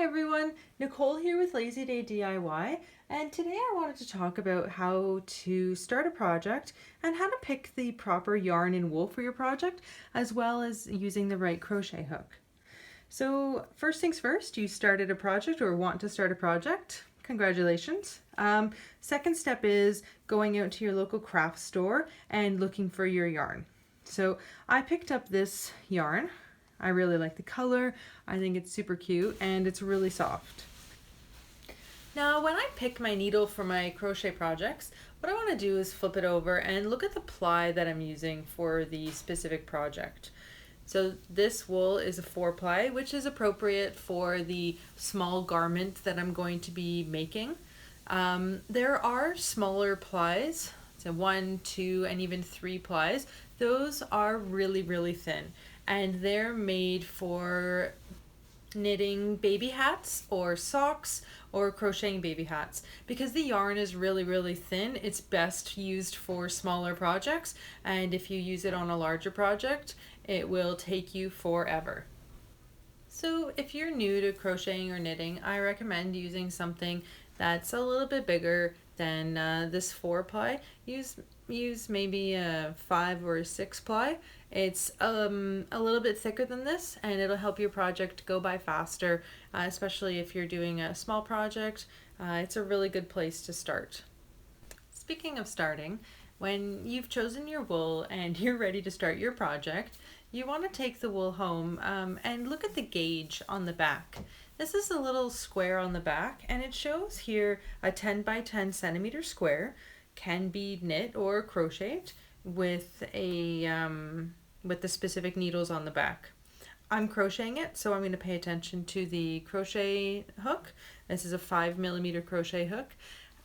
Hi everyone, Nicole here with Lazy Day DIY, and today I wanted to talk about how to start a project and how to pick the proper yarn and wool for your project, as well as using the right crochet hook. So first things first, you started a project or want to start a project. Congratulations. Second step is going out to your local craft store and looking for your yarn. So I picked up this yarn. I really like the color. I think it's super cute and it's really soft. Now when I pick my needle for my crochet projects, what I want to do is flip it over and look at the ply that I'm using for the specific project. So this wool is a 4-ply, which is appropriate for the small garment that I'm going to be making. There are smaller plies, so 1, 2, and even 3 plies. Those are really, really thin, and they're made for knitting baby hats or socks or crocheting baby hats. Because the yarn is really, really thin, it's best used for smaller projects, and if you use it on a larger project, it will take you forever. So if you're new to crocheting or knitting, I recommend using something that's a little bit bigger than this 4-ply. Use maybe a 5 or a 6-ply. It's a little bit thicker than this, and it'll help your project go by faster, especially if you're doing a small project. It's a really good place to start. Speaking of starting, when you've chosen your wool and you're ready to start your project, you want to take the wool home and look at the gauge on the back. This is a little square on the back, and it shows here a 10 by 10 centimeter square, can be knit or crocheted with the specific needles on the back. I'm crocheting it, so I'm going to pay attention to the crochet hook. This is a 5mm crochet hook,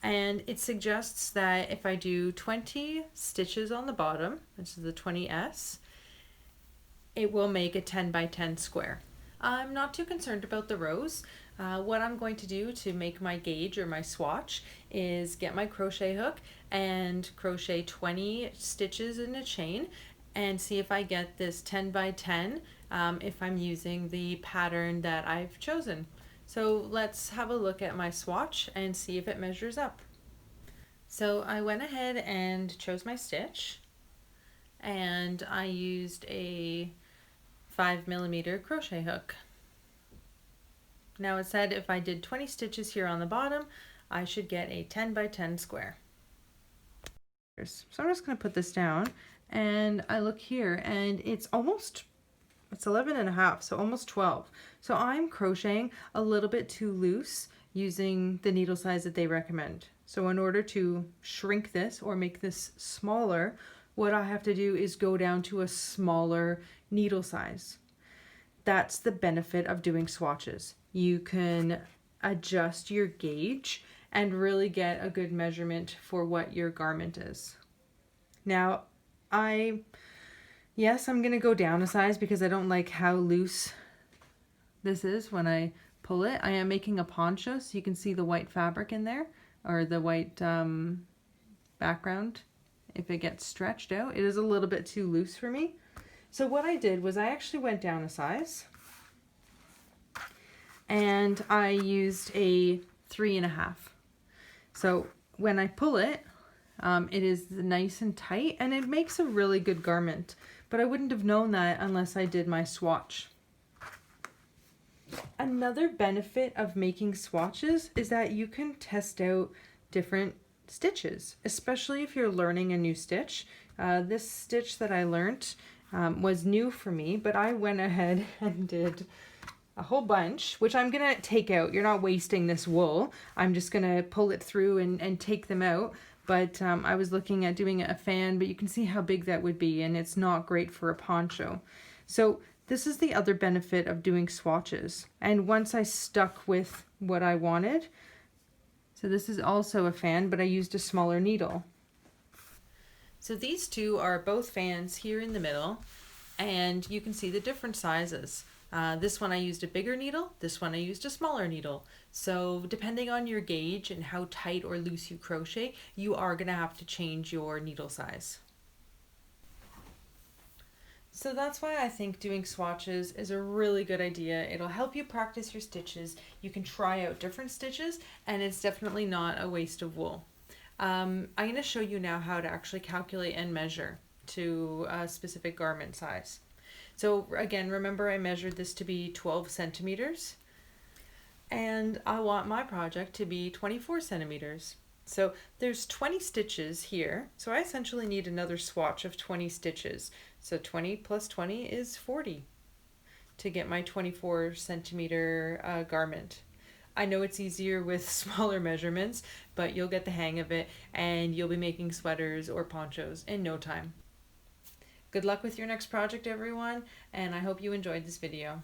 and it suggests that if I do 20 stitches on the bottom, this is the 20S, it will make a 10 by 10 square. I'm not too concerned about the rows. What I'm going to do to make my gauge or my swatch is get my crochet hook and crochet 20 stitches in a chain and see if I get this 10 by 10 if I'm using the pattern that I've chosen. So let's have a look at my swatch and see if it measures up. So I went ahead and chose my stitch, and I used a 5mm crochet hook. Now it said if I did 20 stitches here on the bottom, I should get a 10 by 10 square. So I'm just going to put this down, and I look here and it's 11 and a half, so almost 12. So I'm crocheting a little bit too loose using the needle size that they recommend. So in order to shrink this or make this smaller, what I have to do is go down to a smaller needle size. That's the benefit of doing swatches. You can adjust your gauge and really get a good measurement for what your garment is. Now, yes, I'm gonna go down a size because I don't like how loose this is when I pull it. I am making a poncho, so you can see the white fabric in there, or the white background. If it gets stretched out, it is a little bit too loose for me. So what I did was I actually went down a size, and I used a 3.5. So when I pull it, it is nice and tight, and it makes a really good garment. But I wouldn't have known that unless I did my swatch. Another benefit of making swatches is that you can test out different stitches, especially if you're learning a new stitch. This stitch that I learned was new for me, but I went ahead and did a whole bunch, which I'm gonna take out. You're not wasting this wool. I'm just gonna pull it through and take them out. But I was looking at doing a fan, but you can see how big that would be, and it's not great for a poncho. So this is the other benefit of doing swatches. And once I stuck with what I wanted, so this is also a fan, but I used a smaller needle. So these two are both fans here in the middle, and you can see the different sizes. This one I used a bigger needle, this one I used a smaller needle. So depending on your gauge and how tight or loose you crochet, you are going to have to change your needle size. So that's why I think doing swatches is a really good idea. It'll help you practice your stitches. You can try out different stitches, and it's definitely not a waste of wool. I'm going to show you now how to actually calculate and measure to a specific garment size. So again, remember I measured this to be 12 centimeters, and I want my project to be 24 centimeters. So there's 20 stitches here, so I essentially need another swatch of 20 stitches. So 20 plus 20 is 40 to get my 24 centimeter garment. I know it's easier with smaller measurements, but you'll get the hang of it and you'll be making sweaters or ponchos in no time. Good luck with your next project, everyone, and I hope you enjoyed this video.